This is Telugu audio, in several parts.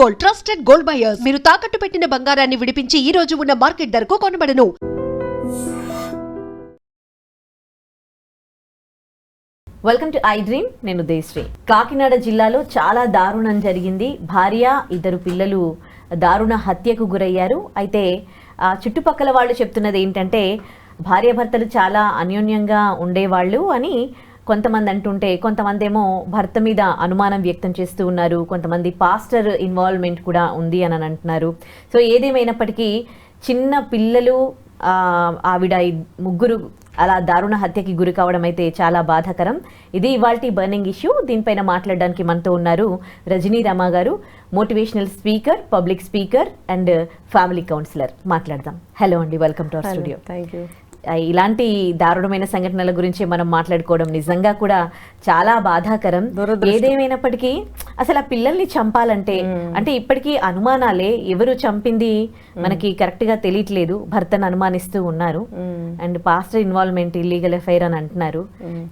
Gold, trusted gold buyers. మీరు తాకట్టు పెట్టిన బంగారాన్ని విడిపించి ఈ రోజు ఉన్న మార్కెట్ ధరకు కొనబడను. Welcome to I Dream. నేను దేశ్రీ. కాకినాడ జిల్లాలో చాలా దారుణం జరిగింది. భార్య, ఇద్దరు పిల్లలు దారుణ హత్యకు గురయ్యారు. అయితే చుట్టుపక్కల వాళ్ళు చెప్తున్నది ఏంటంటే భార్యాభర్తలు చాలా అన్యోన్యంగా ఉండేవాళ్ళు అని కొంతమంది అంటుంటే, కొంతమంది ఏమో భర్త మీద అనుమానం వ్యక్తం చేస్తూ ఉన్నారు. కొంతమంది పాస్టర్ ఇన్వాల్వ్మెంట్ కూడా ఉంది అని అంటున్నారు. సో ఏదేమైనప్పటికీ చిన్న పిల్లలు, ఆవిడ ముగ్గురు అలా దారుణ హత్యకి గురి కావడం అయితే చాలా బాధాకరం. ఇది ఇవాల్టి బర్నింగ్ ఇష్యూ. దీనిపైన మాట్లాడడానికి మనతో ఉన్నారు రజనీ రమ గారు, motivational speaker, public speaker and family counsellor. మాట్లాడదాం. హలో అండి, welcome to our studio. Thank you. ఇలాంటి దారుణమైన సంఘటనల గురించి మనం మాట్లాడుకోవడం నిజంగా కూడా చాలా బాధాకరం. ఏదేమైనప్పటికీ అసలు ఆ పిల్లల్ని చంపాలంటే అంటే ఇప్పటికీ అనుమానాలే, ఎవరు చంపింది మనకి కరెక్ట్ గా తెలియట్లేదు. భర్తను అనుమానిస్తూ ఉన్నారు and pastor involvement, illegal affair అని అంటున్నారు.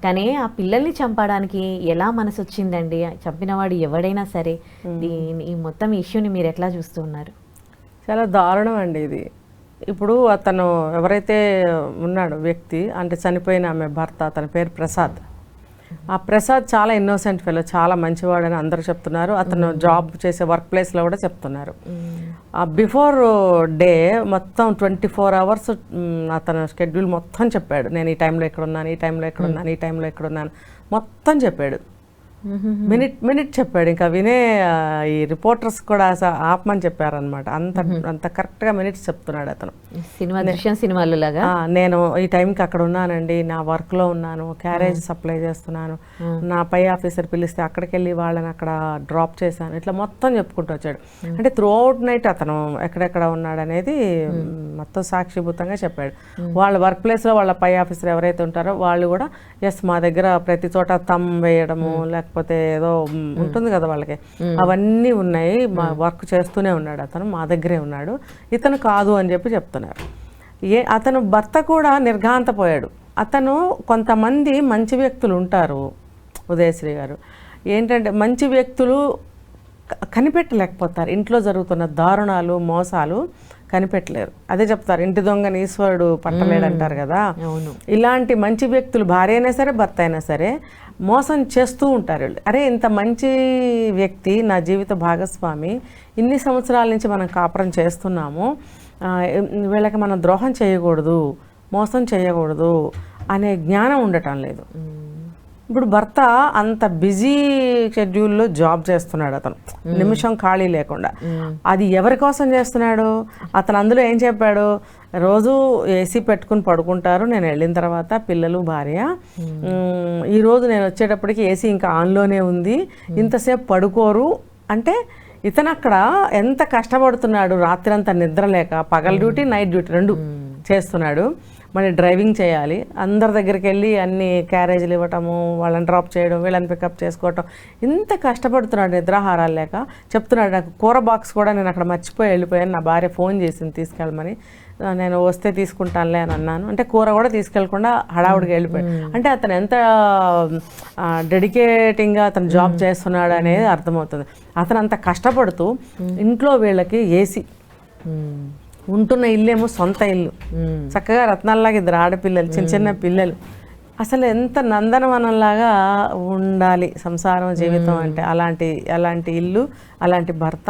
కానీ ఆ పిల్లల్ని చంపడానికి ఎలా మనసు వచ్చిందండి? చంపినవాడు ఎవడైనా సరే. ఈ మొత్తం ఇష్యూని మీరు ఎట్లా చూస్తూ ఉన్నారు? చాలా దారుణం అండి ఇది. ఇప్పుడు అతను ఎవరైతే ఉన్నాడు వ్యక్తి, అంటే చనిపోయిన ఆమె భర్త, అతని పేరు ప్రసాద్. ఆ ప్రసాద్ చాలా ఇన్నోసెంట్ ఫెలో, చాలా మంచివాడని అందరూ చెప్తున్నారు. అతను జాబ్ చేసే వర్క్ ప్లేస్లో కూడా చెప్తున్నారు. బిఫోర్ డే మొత్తం 24 hours అతను షెడ్యూల్ మొత్తం చెప్పాడు. నేను ఈ టైంలో ఎక్కడున్నాను, ఈ టైంలో ఎక్కడున్నాను, ఈ టైంలో ఎక్కడున్నాను మొత్తం చెప్పాడు. మినిట్ చెప్పాడు. ఇంకా వినే ఈ రిపోర్టర్స్ కూడా ఆపమని చెప్పారనమాట. అంత కరెక్ట్గా మినిట్స్ చెప్తున్నాడు అతను. సినిమాలు లాగా నేను ఈ టైంకి అక్కడ ఉన్నానండి, నా వర్క్లో ఉన్నాను, క్యారేజ్ సప్లై చేస్తున్నాను, నా పై ఆఫీసర్ పిలిస్తే అక్కడికి వెళ్ళి వాళ్ళని అక్కడ డ్రాప్ చేశాను, ఇట్లా మొత్తం చెప్పుకుంటూ వచ్చాడు. అంటే త్రూ అవుట్ నైట్ అతను ఎక్కడెక్కడ ఉన్నాడు అనేది మొత్తం సాక్షిభూతంగా చెప్పాడు. వాళ్ళ వర్క్ ప్లేస్లో వాళ్ళ పై ఆఫీసర్ ఎవరైతే ఉంటారో వాళ్ళు కూడా ఎస్, మా దగ్గర ప్రతి చోట థంబ్ వేయడము, లేకపోతే ఏదో ఉంటుంది కదా వాళ్ళకి, అవన్నీ ఉన్నాయి, మా వర్క్ చేస్తూనే ఉన్నాడు అతను, మా దగ్గరే ఉన్నాడు, ఇతను కాదు అని చెప్పి చెప్తున్నారు. అతను భర్త కూడా నిర్ఘాంతపోయాడు. అతను కొంతమంది మంచి వ్యక్తులు ఉంటారు ఉదయశ్రీ గారు, ఏంటంటే మంచి వ్యక్తులు కనిపెట్టలేకపోతారు. ఇంట్లో జరుగుతున్న దారుణాలు, మోసాలు కనిపెట్టలేరు. అదే చెప్తారు, ఇంటి దొంగని ఈశ్వరుడు పట్టలేడు అంటారు కదా. ఇలాంటి మంచి వ్యక్తులు, భార్య అయినా సరే భర్త అయినా సరే, మోసం చేస్తూ ఉంటారు. అరే, ఇంత మంచి వ్యక్తి నా జీవిత భాగస్వామి, ఇన్ని సంవత్సరాల నుంచి మనం కాపురం చేస్తున్నాము, వీళ్ళకి మనం ద్రోహం చేయకూడదు, మోసం చేయకూడదు అనే జ్ఞానం ఉండటం లేదు. ఇప్పుడు భర్త అంత బిజీ షెడ్యూల్లో జాబ్ చేస్తున్నాడు, అతను నిమిషం ఖాళీ లేకుండా. అది ఎవరి కోసం చేస్తున్నాడు? అతను అందులో ఏం చెప్పాడు, రోజు ఏసీ పెట్టుకుని పడుకుంటారు, నేను వెళ్ళిన తర్వాత పిల్లలు, భార్య, ఈరోజు నేను వచ్చేటప్పటికి ఏసీ ఇంకా ఆన్లోనే ఉంది, ఇంతసేపు పడుకోరు. అంటే ఇతను అక్కడ ఎంత కష్టపడుతున్నాడు, రాత్రి అంతా నిద్ర లేక, పగల డ్యూటీ నైట్ డ్యూటీ రెండు చేస్తున్నాడు. మళ్ళీ డ్రైవింగ్ చేయాలి, అందరి దగ్గరికి వెళ్ళి అన్ని క్యారేజీలు ఇవ్వటము, వాళ్ళని డ్రాప్ చేయడం, వీళ్ళని పికప్ చేసుకోవటం, ఇంత కష్టపడుతున్నాడు నిద్రాహారాలు లేక. చెప్తున్నాడు, నాకు కూర బాక్స్ కూడా నేను అక్కడ మర్చిపోయి వెళ్ళిపోయాను, నా భార్య ఫోన్ చేసింది తీసుకెళ్ళమని, నేను వస్తే తీసుకుంటానులే అని అన్నాను. అంటే కూర కూడా తీసుకెళ్లకుండా హడావుడిగా వెళ్ళిపోయాడు. అంటే అతను ఎంత డెడికేటింగ్గా అతను జాబ్ చేస్తున్నాడు అనేది అర్థమవుతుంది. అతను అంత కష్టపడుతూ ఇంట్లో వీళ్ళకి ఏసీ, ఉంటున్న ఇల్లేమో సొంత ఇల్లు, చక్కగా రత్నాల్లాగా ఇద్దరు ఆడపిల్లలు, చిన్న చిన్న పిల్లలు. అసలు ఎంత నందనవనంలాగా ఉండాలి సంసారం, జీవితం అంటే. అలాంటి ఇల్లు, అలాంటి భర్త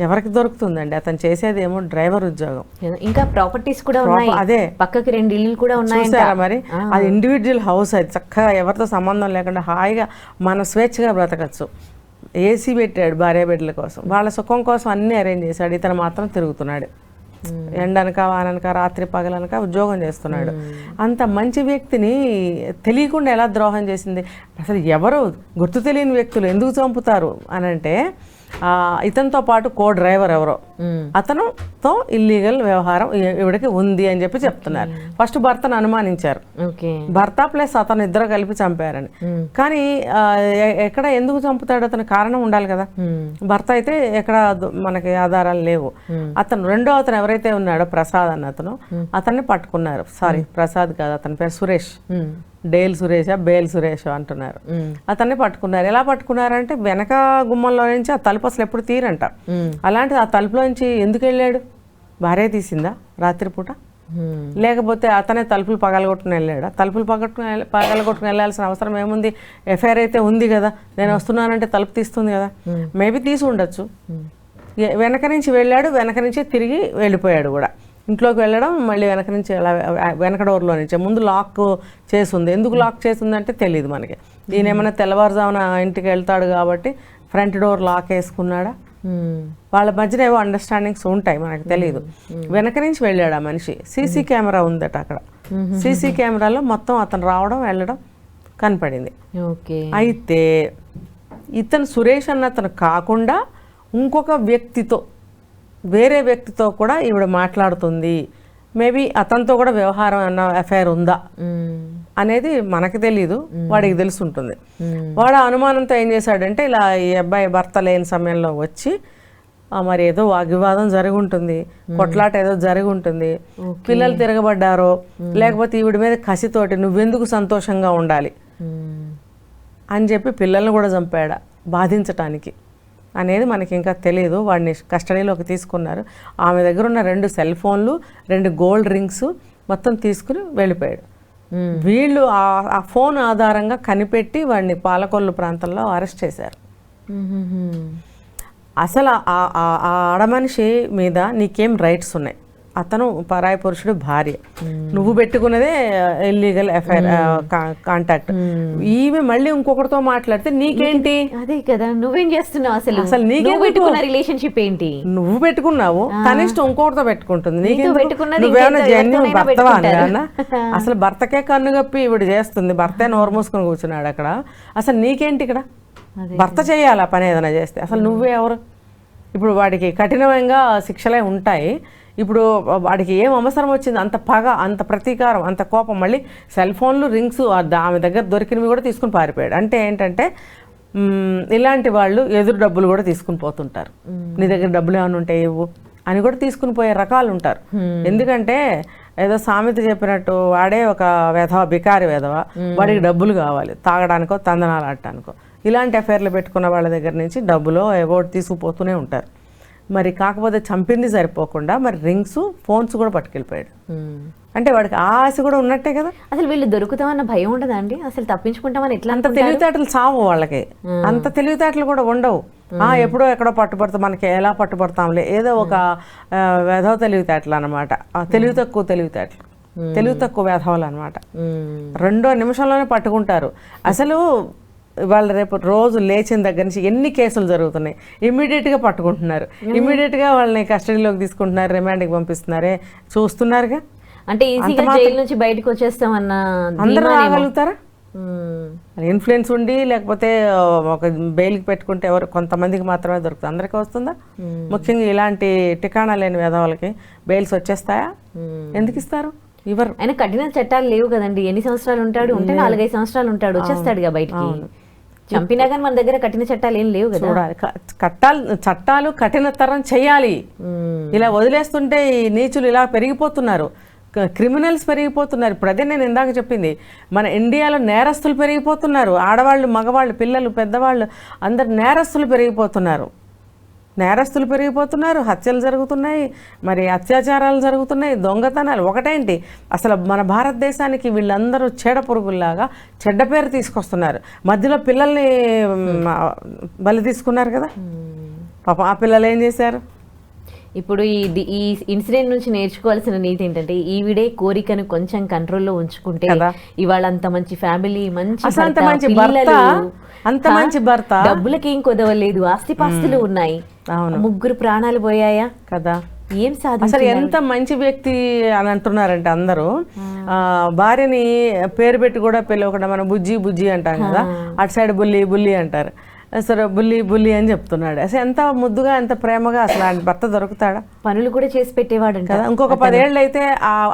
ఎవరికి దొరుకుతుందండి? అతను చేసేది ఏమో డ్రైవర్ ఉద్యోగం, ఇంకా ప్రాపర్టీస్ కూడా ఉన్నాయి, అదే పక్కకి 2 ఇల్లు కూడా ఉన్నాయి. చూసారా మరి? అది ఇండివిజువల్ హౌస్, అది చక్కగా ఎవరితో సంబంధం లేకుండా హాయిగా మన స్వేచ్ఛగా బ్రతకచ్చు. ఏసీ పెట్టాడు భార్య బిడ్డల కోసం, వాళ్ళ సుఖం కోసం అన్నీ అరేంజ్ చేశాడు. ఇతను మాత్రం తిరుగుతున్నాడు, ఎండనక వాననక రాత్రి పగలనక ఉద్యోగం చేస్తున్నాడు. అంత మంచి వ్యక్తిని తెలియకుండా ఎలా ద్రోహం చేసింది? అసలు ఎవరు గుర్తు తెలియని వ్యక్తులు ఎందుకు చంపుతారు అని అంటే, ఇతనితో పాటు కో డ్రైవర్ ఎవరో అతనుతో ఇల్లీగల్ వ్యవహారం ఇవిడికి ఉంది అని చెప్పి చెప్తున్నారు. ఫస్ట్ భర్తను అనుమానించారు, భర్త ప్లస్ అతను ఇద్దరు కలిపి చంపారని. కానీ ఎక్కడ ఎందుకు చంపుతాడు? అతను కారణం ఉండాలి కదా. భర్త అయితే ఎక్కడ మనకి ఆధారాలు లేవు. అతను రెండో అతను ఎవరైతే ఉన్నాడో ప్రసాద్ అన్న అతను, అతన్ని పట్టుకున్నారు. సారీ, ప్రసాద్ కాదు, అతని పేరు సురేష్. డేల్ సురేష బేల్ సురేష అంటున్నారు. అతన్ని పట్టుకున్నారు. ఎలా పట్టుకున్నారంటే వెనక గుమ్మంలో నుంచి ఆ తలుపు అసలు ఎప్పుడు తీరంట. అలాంటిది ఆ తలుపులో నుంచి ఎందుకు వెళ్ళాడు? భార్య తీసిందా రాత్రిపూట? లేకపోతే అతనే తలుపులు పగలగొట్టుకుని వెళ్ళాడా? తలుపులు పగలగొట్టుకుని వెళ్ళాల్సిన అవసరం ఏముంది? ఎఫ్ఐఆర్ అయితే ఉంది కదా, నేను వస్తున్నానంటే తలుపు తీస్తుంది కదా. మేబీ తీసి ఉండొచ్చు. వెనక నుంచి వెళ్ళాడు, వెనక నుంచే తిరిగి వెళ్ళిపోయాడు కూడా. ఇంట్లోకి వెళ్ళడం మళ్ళీ వెనక నుంచి వెనక డోర్లో నుంచి. ముందు లాక్ చేసింది. ఎందుకు లాక్ చేసిందంటే తెలియదు మనకి. ఈయన ఏమైనా తెల్లవారుజామున ఇంటికి వెళ్తాడు కాబట్టి ఫ్రంట్ డోర్ లాక్ వేసుకున్నాడా? వాళ్ళ మధ్యన ఏవో అండర్స్టాండింగ్స్ ఉంటాయి, మనకు తెలియదు. వెనక నుంచి వెళ్ళాడు ఆ మనిషి. సీసీ కెమెరా ఉందట అక్కడ. సీసీ కెమెరాలో మొత్తం అతను రావడం వెళ్ళడం కనపడింది. అయితే ఇతను సురేష్ అన్న అతను కాకుండా ఇంకొక వ్యక్తితో, వేరే వ్యక్తితో కూడా ఈవిడ మాట్లాడుతుంది. మేబీ అతనితో కూడా వ్యవహారం అన్న అఫైర్ ఉందా అనేది మనకు తెలీదు, వాడికి తెలిసి ఉంటుంది. వాడు అనుమానంతో ఏం చేశాడంటే ఇలా ఈ అబ్బాయి భర్త లేని సమయంలో వచ్చి మరి ఏదో వాగ్వివాదం జరిగి ఉంటుంది, కొట్లాట ఏదో జరిగి ఉంటుంది, పిల్లలు తిరగబడ్డారో లేకపోతే ఈవిడ మీద కసితోటి నువ్వెందుకు సంతోషంగా ఉండాలి అని చెప్పి పిల్లల్ని కూడా చంపాడా బాధించటానికి అనేది మనకి ఇంకా తెలియదు. వాడిని కస్టడీలోకి తీసుకున్నారు. ఆమె దగ్గర ఉన్న 2 సెల్ ఫోన్లు, 2 గోల్డ్ రింగ్స్ మొత్తం తీసుకుని వెళ్ళిపోయాడు. వీళ్ళు ఆ ఫోన్ ఆధారంగా కనిపెట్టి వాడిని పాలకొల్లు ప్రాంతంలో అరెస్ట్ చేశారు. అసలు ఆ ఆడమనిషి మీద నీకేం రైట్స్ ఉన్నాయి? అతను పరాయి పురుషుడు భార్య, నువ్వు పెట్టుకున్నదే ఇల్లీగల్ ఎఫ్ఐఆర్ కాంటాక్ట్. ఈమె మళ్ళీ ఇంకొకరితో మాట్లాడితే నీకేంటి? అదే కదా, నువ్వేం చేస్తున్నావు? అసలు నీకే పెట్టుకున్న రిలేషన్షిప్ ఏంటి? నువ్వు పెట్టుకున్నావు, కనిష్టం ఇంకొకరితో పెట్టుకుంటుంది. నువ్వేమైనా జెన్యున్ భర్తవా అన్న? అసలు భర్తకే కన్ను కప్పి ఇవిడ చేస్తుంది, భర్తే నోరు మూసుకొని కూర్చున్నాడు అక్కడ. అసలు నీకేంటి ఇక్కడ? భర్త చేయాలి ఆ పని ఏదైనా చేస్తే. అసలు నువ్వే ఎవరు? ఇప్పుడు వాడికి కఠినంగా శిక్షలే ఉంటాయి. ఇప్పుడు వాడికి ఏం అవసరం వచ్చింది? అంత పగ, అంత ప్రతీకారం, అంత కోపం. మళ్ళీ సెల్ ఫోన్లు, రింగ్స్ ఆమె దగ్గర దొరికినవి కూడా తీసుకుని పారిపోయాడు. అంటే ఏంటంటే ఇలాంటి వాళ్ళు ఎదురు డబ్బులు కూడా తీసుకుని పోతుంటారు. నీ దగ్గర డబ్బులు ఏమైనా ఉంటాయి ఇవ్వు అని కూడా తీసుకుని పోయే రకాలు ఉంటారు. ఎందుకంటే ఏదో సామెత చెప్పినట్టు వాడే ఒక వెధవ, బికారి వెధవ, వాడికి డబ్బులు కావాలి తాగడానికో తందనాలు ఆడటానికో. ఇలాంటి అఫైర్లు పెట్టుకున్న వాళ్ళ దగ్గర నుంచి డబ్బులో ఏవో తీసుకుపోతూనే ఉంటారు. మరి కాకపోతే చంపింది సరిపోకుండా మరి రింగ్స్, ఫోన్స్ కూడా పట్టుకెళ్ళిపోయాడు. అంటే వాడికి ఆశ కూడా ఉన్నట్టే కదా. అసలు వీళ్ళు దొరుకుతామన్న భయం ఉండదా అండి? అసలు తప్పించుకుంటామని ఎట్లా? అంత తెలివితేటలు చావు వాళ్ళకి, అంత తెలివితేటలు కూడా ఉండవు. ఎప్పుడో ఎక్కడో పట్టుబడతాం, మనకి ఎలా పట్టుబడతాంలే, ఏదో ఒక వెధవ తెలివితేటలు అనమాట. తెలివి తక్కువ తెలివితేటలు, తెలివి తక్కువ వెధవలు అనమాట. 2 నిమిషంలోనే పట్టుకుంటారు. అసలు వాళ్ళు రేపు రోజు లేచిన దగ్గర నుంచి ఎన్ని కేసులు జరుగుతున్నాయి, ఇమ్మీడియట్గా పట్టుకుంటున్నారు, ఇమ్మీడియట్గా వాళ్ళని కస్టడీలోకి తీసుకుంటున్నారు, రిమాండ్కి పంపిస్తున్నారే, చూస్తున్నారుగా. అంటే ఈజీగా జైలు నుంచి బయటకు వచ్చేస్తామన్న అందరూ రాగలుగుతారా? ఇన్ఫ్లుయెన్స్ ఉండి లేకపోతే ఒక బెయిల్కి పెట్టుకుంటే ఎవరు కొంతమందికి మాత్రమే దొరుకుతుంది, అందరికీ వస్తుందా? ముఖ్యంగా ఇలాంటి టికాణా లేని వేధవాళ్ళకి బెయిల్స్ వచ్చేస్తాయా? ఎందుకు ఇస్తారు? ఇవ్వరు. ఆయన కఠిన చట్టాలు లేవు కదండి. ఎన్ని సంవత్సరాలు ఉంటాడు? ఉంటే 4-5 సంవత్సరాలు ఉంటాడు, వచ్చేస్తాడుగా బయటికి. చంపినా కానీ మన దగ్గర కఠిన చట్టాలు ఏం లేవు కదా. చూడాలి, చట్టాలు కఠినతరం చేయాలి. ఇలా వదిలేస్తుంటే ఈ నీచులు ఇలా పెరిగిపోతున్నారు, క్రిమినల్స్ పెరిగిపోతున్నారు. ఇప్పుడు అదే నేను ఇందాక చెప్పింది, మన ఇండియాలో నేరస్తులు పెరిగిపోతున్నారు. ఆడవాళ్ళు, మగవాళ్ళు, పిల్లలు, పెద్దవాళ్ళు అందరు నేరస్తులు పెరిగిపోతున్నారు. హత్యలు జరుగుతున్నాయి, మరి అత్యాచారాలు జరుగుతున్నాయి, దొంగతనాలు. ఒకటేంటి, అసలు మన భారతదేశానికి వీళ్ళందరూ చీడ పురుగుల్లాగా చెడ్డ పేరు తీసుకొస్తున్నారు. మధ్యలో పిల్లల్ని బలి తీసుకున్నారు కదా పాపం. ఆ పిల్లలు ఏం చేశారు? ఇప్పుడు ఈ ఇన్సిడెంట్ నుంచి నేర్చుకోవాల్సిన నీతి ఏంటంటే, ఈవిడే కోరికను కొంచెం కంట్రోల్లో ఉంచుకుంటే ఇవాళ అంత మంచి ఫ్యామిలీ, అంత మంచి భర్త, డబ్బులకి ఏం కొదవలేదు, ఆస్తిపాస్తులు ఉన్నాయి, 3 ప్రాణాలు పోయాయా కదా. ఏం సాధించారు? అసలు ఎంత మంచి వ్యక్తి అని అంటున్నారంటే అందరూ. భార్యని పేరు పెట్టి కూడా పిలవకుండా మనం బుజ్జి బుజ్జి అంటాం కదా, అటు సైడ్ బుల్లి బుల్లి అంటారు. అసలు బుల్లి అని చెప్తున్నాడు. అసలు ఎంత ముద్దుగా, ఎంత ప్రేమగా, అసలు ఆయన భర్త దొరుకుతాడా? పనులు కూడా చేసి పెట్టేవాడు కదా. ఇంకొక 10 ఏళ్ళు అయితే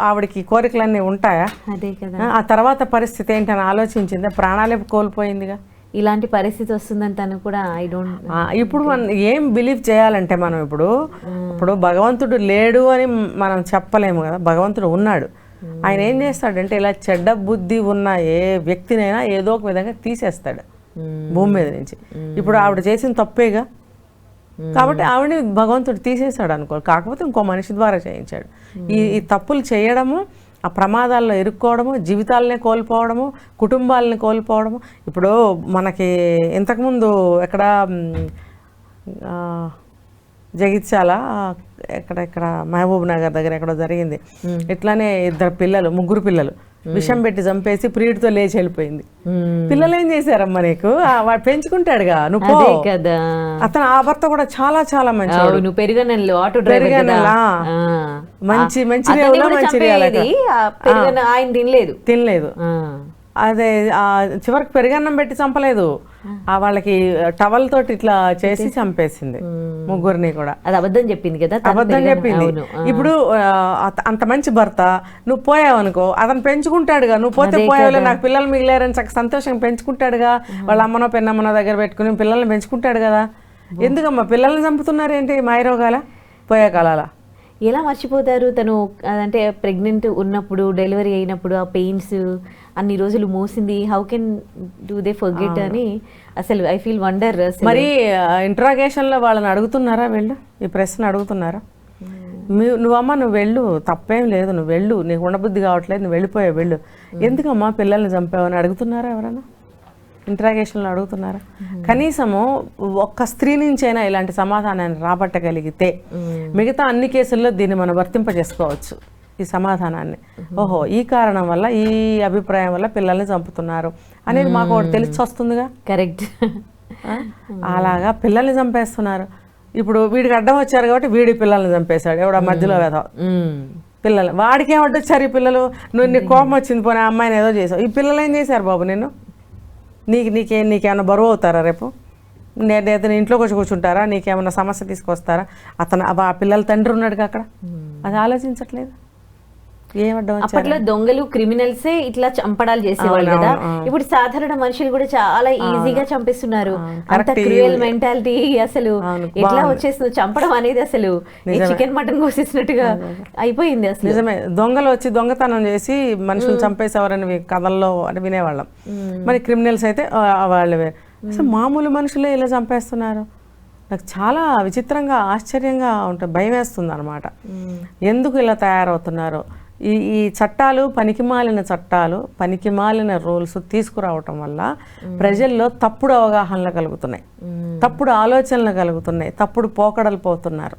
ఆవిడకి కోరికలన్నీ ఉంటాయా? అదే కదా. ఆ తర్వాత పరిస్థితి ఏంటని ఆలోచించిందా? ప్రాణాలే కోల్పోయిందిగా. ఇలాంటి పరిస్థితి వస్తుందని తను కూడా ఇప్పుడు మనం ఏం బిలీవ్ చేయాలంటే, మనం ఇప్పుడు భగవంతుడు లేడు అని మనం చెప్పలేము కదా. భగవంతుడు ఉన్నాడు. ఆయన ఏం చేస్తాడంటే ఇలా చెడ్డ బుద్ధి ఉన్న ఏ వ్యక్తినైనా ఏదో ఒక విధంగా తీసేస్తాడు భూమి మీద నుంచి. ఇప్పుడు ఆవిడ చేసిన తప్పేగా, కాబట్టి ఆవిడని భగవంతుడు తీసేశాడు అనుకో, కాకపోతే ఇంకో మనిషి ద్వారా చేయించాడు. ఈ తప్పులు చేయడము, ఆ ప్రమాదాల్లో ఇరుక్కోవడము, జీవితాలనే కోల్పోవడము, కుటుంబాలని కోల్పోవడము. ఇప్పుడు మనకి ఇంతకుముందు ఎక్కడ జగిత్యాల ఎక్కడ మహబూబ్ నగర్ దగ్గర ఎక్కడో జరిగింది. ఇట్లానే ముగ్గురు పిల్లలు విషం పెట్టి చంపేసి ప్రియుడితో లేచి వెళ్ళిపోయింది. పిల్లలు ఏం చేశారమ్మా నీకు, వాడు పెంచుకుంటాడుగా, నువ్వు కదా. అతను ఆ భర్త కూడా చాలా చాలా మంచి మంచి ఆయన తినలేదు. అదే చివరికి పెరుగన్నం పెట్టి చంపలేదు, వాళ్ళకి టవల్ తోటి ఇట్లా చేసి చంపేసింది ముగ్గురిని కూడా. అది అబద్ధం చెప్పింది కదా, అబద్ధం చెప్పింది. ఇప్పుడు అంత మంచి భర్త, నువ్వు పోయావు అనుకో, అతను పెంచుకుంటాడుగా, నువ్వు పోతే పోయావులే నాకు పిల్లలు మిగిలారని చక్క సంతోషంగా పెంచుకుంటాడుగా, వాళ్ళ అమ్మనో పెన్నమ్మనో దగ్గర పెట్టుకుని పిల్లల్ని పెంచుకుంటాడు కదా. ఎందుకమ్మా పిల్లల్ని చంపుతున్నారు ఏంటి మాయరోగాల పోయే కాలాల? ఎలా మర్చిపోతారు? తను అంటే ప్రెగ్నెంట్ ఉన్నప్పుడు, డెలివరీ అయినప్పుడు ఆ పెయిన్స్ అన్ని రోజులు మోసింది, how can do they forget అని అసలు ఐ ఫీల్ వండర్. మరి ఇంట్రాగేషన్లో వాళ్ళని అడుగుతున్నారా, వెళ్ళు ఈ ప్రశ్న అడుగుతున్నారా? నువ్వమ్మా నువ్వు వెళ్ళు, తప్పేం లేదు, నువ్వు వెళ్ళు, నీకు ఉండబుద్ధి కావట్లేదు, నువ్వు వెళ్ళిపోయావు, వెళ్ళు, ఎందుకమ్మా పిల్లల్ని చంపావని అడుగుతున్నారా ఎవరైనా? ఇంట్రాగేషన్లో అడుగుతున్నారా? కనీసము ఒక్క స్త్రీ నుంచైనా ఇలాంటి సమాధానాన్ని రాబట్టగలిగితే మిగతా అన్ని కేసుల్లో దీన్ని మనం వర్తింపజేసుకోవచ్చు ఈ సమాధానాన్ని. ఓహో ఈ కారణం వల్ల, ఈ అభిప్రాయం వల్ల పిల్లల్ని చంపుతున్నారు అనేది మాకు ఒకటి తెలిసి వస్తుందిగా. కరెక్ట్. అలాగా పిల్లల్ని చంపేస్తున్నారు. ఇప్పుడు వీడికి అడ్డం వచ్చారు కాబట్టి వీడి పిల్లల్ని చంపేశాడు, ఎవడ మధ్యలో వేద పిల్లలు, వాడికి ఏం అడ్డొచ్చారు ఈ పిల్లలు? నీ కోపం వచ్చింది పోనీ అమ్మాయిని ఏదో చేసావు, ఈ పిల్లలు ఏం చేశారు బాబు నేను? నీకేమైనా బరువు అవుతారా రేపు? నేను ఇంట్లోకి వచ్చి కూర్చుంటారా? నీకేమైనా సమస్య తీసుకొస్తారా? ఆ పిల్లల తండ్రి ఉన్నాడుగా అక్కడ, అది ఆలోచించట్లేదు. అప్పట్లో దొంగలు క్రిమినల్సే ఇట్లా చంపడాలు చేసేవాళ్ళు కదా, ఇప్పుడు సాధారణ మనుషులు కూడా చాలా ఈజీగా చంపిస్తున్నారు. అంత క్రూయల్ మెంటాలిటీ అసలు ఎట్లా వచ్చేస్తుంది చంపడం అనేది, అసలు చికెన్ మటన్ కోసేసినట్టుగా అయిపోయింది అసలు. నిజమే, దొంగలు వచ్చి దొంగతనం చేసి మనుషులు చంపేసేవారని కథల్లో అని వినేవాళ్ళం. మరి క్రిమినల్స్ అయితే వాళ్ళు అసలు మామూలు మనుషులే ఇలా చంపేస్తున్నారు. నాకు చాలా విచిత్రంగా ఆశ్చర్యంగా ఉంటుంది, భయం వేస్తుంది అనమాట. ఎందుకు ఇలా తయారవుతున్నారు? ఈ చట్టాలు పనికిమాలిన చట్టాలు, పనికిమాలిన రూల్స్ తీసుకురావటం వల్ల ప్రజల్లో తప్పుడు అవగాహనలు కలుగుతున్నాయి, తప్పుడు ఆలోచనలు కలుగుతున్నాయి, తప్పుడు పోకడలు పోతున్నారు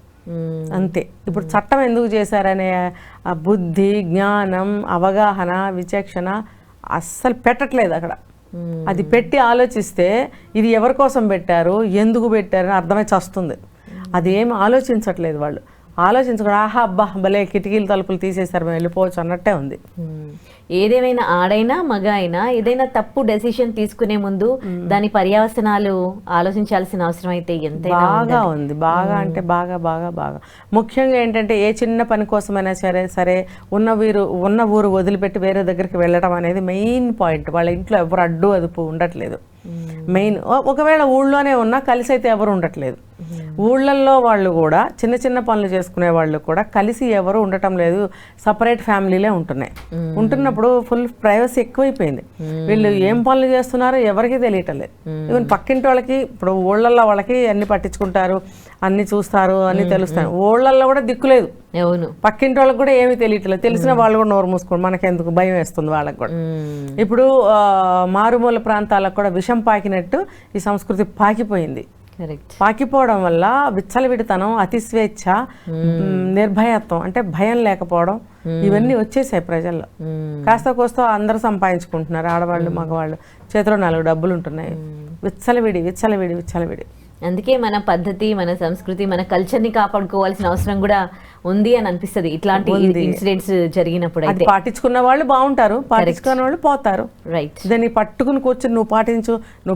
అంతే. ఇప్పుడు చట్టం ఎందుకు చేశారనే బుద్ధి, జ్ఞానం, అవగాహన, విచక్షణ అస్సలు పెట్టట్లేదు అక్కడ. అది పెట్టి ఆలోచిస్తే ఇది ఎవరి కోసం పెట్టారు, ఎందుకు పెట్టారు అని అర్థమై చస్తుంది. అది ఏం ఆలోచించట్లేదు వాళ్ళు. ఆలోచించకుండా ఆహా అబ్బా భలే కిటికీలు తలుపులు తీసేశారు మేము వెళ్ళిపోవచ్చు అన్నట్టే ఉంది. ఏదేమైనా ఆడైనా మగ అయినా ఏదైనా తప్పు డెసిషన్ తీసుకునే ముందు దాని పర్యవసనాలు ఆలోచించాల్సిన అవసరం అయితే ఎంతైనా బాగా ఉంది. బాగా అంటే బాగా బాగా బాగా ముఖ్యంగా ఏంటంటే ఏ చిన్న పని కోసమైనా సరే ఉన్న ఊరు వదిలిపెట్టి వేరే దగ్గరికి వెళ్ళడం అనేది మెయిన్ పాయింట్. వాళ్ళ ఇంట్లో ఎవరు అడ్డు అదుపు ఉండట్లేదు మెయిన్. ఒకవేళ ఊళ్ళోనే ఉన్నా కలిసి అయితే ఎవరు ఉండట్లేదు. ఊళ్ళల్లో వాళ్ళు కూడా చిన్న చిన్న పనులు చేసుకునే వాళ్ళు కూడా కలిసి ఎవరు ఉండటం లేదు, సపరేట్ ఫ్యామిలీలే ఉంటున్నాయి. ఉంటున్నప్పుడు ఫుల్ ప్రైవసీ ఎక్కువైపోయింది. వీళ్ళు ఏం పనులు చేస్తున్నారో ఎవరికి తెలియటం లేదు. ఈవెన్ పక్కింటి వాళ్ళకి, ఇప్పుడు ఊళ్ళల్లో వాళ్ళకి అన్ని పట్టించుకుంటారు, అన్ని చూస్తారు, అన్ని తెలుస్తాయి. ఊళ్ళల్లో కూడా దిక్కులేదు, పక్కింటి వాళ్ళకి కూడా ఏమీ తెలియట్లేదు. తెలిసిన వాళ్ళు కూడా నోరు మూసుకోండి, మనకెందుకు భయం వేస్తుంది వాళ్ళకి కూడా. ఇప్పుడు మారుమూల ప్రాంతాలకు కూడా విషం పాకినట్టు ఈ సంస్కృతి పాకిపోయింది. పాకిపోవడం వల్ల విచ్చలవిడితనం, అతి స్వేచ్ఛ, నిర్భయత్వం అంటే భయం లేకపోవడం ఇవన్నీ వచ్చేసాయి ప్రజల్లో. కాస్త కోస్త అందరూ సంపాదించుకుంటున్నారు, ఆడవాళ్ళు మగవాళ్ళు, చేతిలో 4 డబ్బులు ఉంటున్నాయి. విచ్చలవిడి విచ్చలవిడి విచ్చలవిడి. అందుకే మన పద్ధతి, మన సంస్కృతి, మన కల్చర్ని కాపాడుకోవాల్సిన అవసరం కూడా ఉంది అని అనిపిస్తుంది ఇట్లాంటి ఇన్సిడెంట్స్ జరిగినప్పుడు. అయితే పాటించుకున్న వాళ్ళు బాగుంటారు, పాటించుకున్న వాళ్ళు పోతారు. రైట్. దాన్ని పట్టుకుని కూర్చొని నువ్వు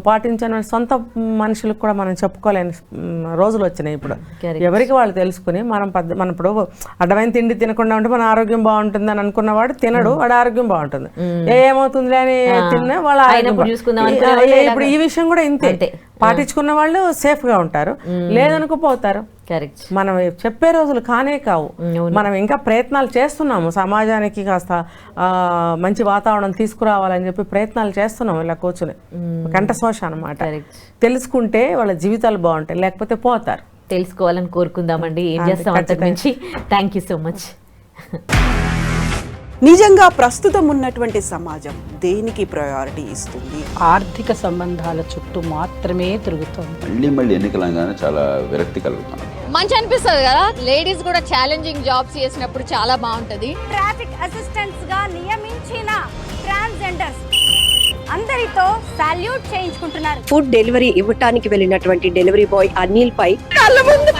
పాటించు అని సొంత మనుషులకు కూడా మనం చెప్పుకోలేని రోజులు వచ్చినాయి ఇప్పుడు. ఎవరికి వాళ్ళు తెలుసుకుని మనం ఇప్పుడు అడ్డమైన తిండి తినకుండా ఉంటే మన ఆరోగ్యం బాగుంటుంది అని అనుకున్నవాడు తినడు, వాడు ఆరోగ్యం బాగుంటుంది. ఏమవుతుంది అని తిన్నా వాళ్ళ ఇప్పుడు ఈ విషయం కూడా ఇంతే. పాటించుకున్న వాళ్ళు సేఫ్ గా ఉంటారు, లేదనుకోపోతారు. కరెక్ట్. మనం చెప్పే రోజులు కానే కావు. మనం ఇంకా ప్రయత్నాలు చేస్తున్నాము, సమాజానికి కాస్త మంచి వాతావరణం తీసుకురావాలని చెప్పి ప్రయత్నాలు చేస్తున్నాం ఇలా కూర్చుని. కంఠశోష అనమాట. తెలుసుకుంటే వాళ్ళ జీవితాలు బాగుంటాయి, లేకపోతే పోతారు. తెలుసుకోవాలని కోరుకుందామండి. ఏం చేస్తాం అంతకు మించి. Thank you so much. నిజంగా ప్రస్తుతం ఉన్నటువంటి సమాజం దేనికి ప్రయారిటీ ఇస్తుంది? ఆర్థిక సంబంధాల చుట్టూ మాత్రమే తిరుగుతుంది. మళ్ళీ ఎన్నికలంగానే చాలా విరక్తి కలుగుతాను. మంచి అనిపిస్తుంది కదా, లేడీస్ కూడా ఛాలెంజింగ్ జాబ్స్ చేసినప్పుడు చాలా బాగుంటది. ట్రాఫిక్ అసిస్టెంట్స్ గా నియమించిన ట్రాన్స్జెండర్స్ అందరితో సాల్యూట్ చేయించుకుంటున్నారు. ఫుడ్ డెలివరీ ఇవ్వటానికి వెళ్ళినటువంటి డెలివరీ బాయ్ అనిల్ పై కళ్ళ ముందు